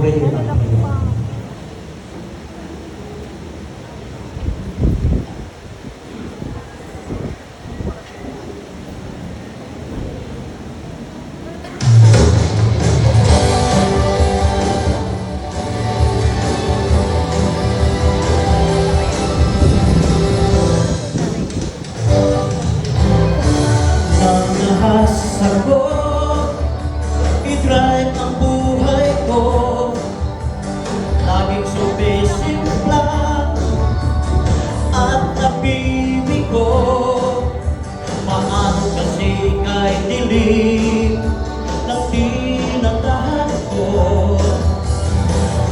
purihin ang Panginoon. Nangahas ako, i-drive ang buhay ko, laging sumisimpla at napibig ko. Paano kasi kay dilim ng tinatahan ko,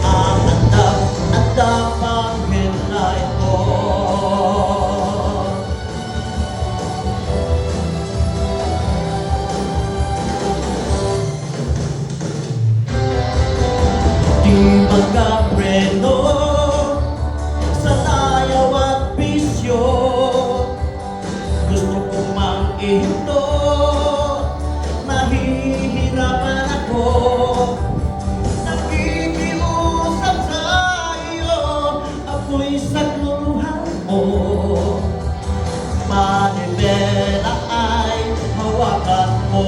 ang andap ang headlight ko. Di magkapreno sa layaw at bisyo, gusto kong mang-ihinto, nahihirapan ako. Nakikiusap sa iyo, ako'y sakluhan mo. Manibela ay hawakan mo.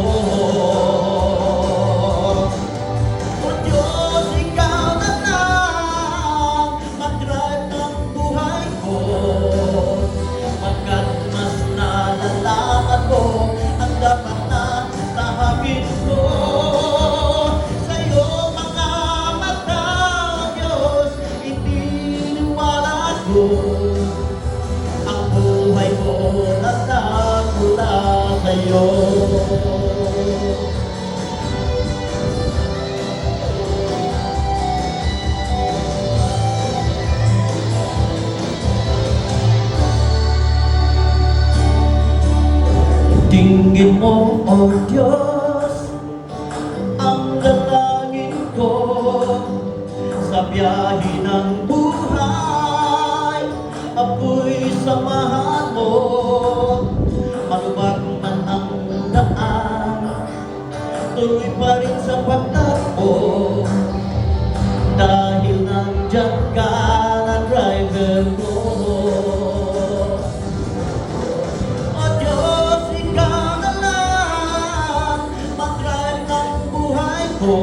Ang buhay ko nagkakula sa'yo. Tingin mo, oh Diyos, ang dalangin ko sa biyahe ng buhay. Ako'y samahan mo, malubak man ang daan, tuloy pa rin sa pagtakbo, dahil nandiyan ka na driver ko. O Diyos, ikaw na lang mag-drive ng buhay ko,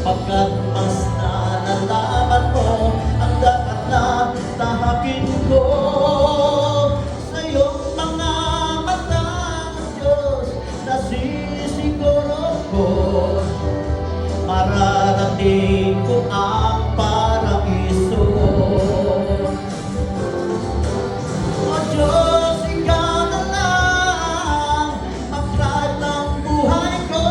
pagkat mas nalalaman mo ang dapat na tahakin ko. Sa iyong mga mata, Diyos, nasisiguro ko, mararating ko ang paraiso. O Diyos, ikaw na lang mag-drive ng buhay ko,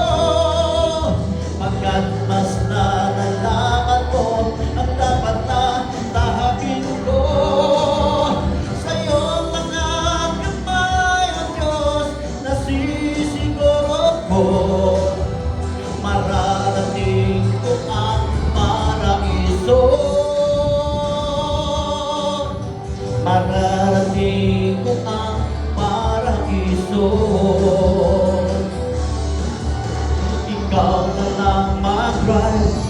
pagkat mas nalalaman mo ang dapat na tahakin ko. Sa iyong mga kamay, O Diyos, nasisiguro ko, mararating ko ang paraiso. Mararating ko ang paraiso. Ikaw na lang mag-drive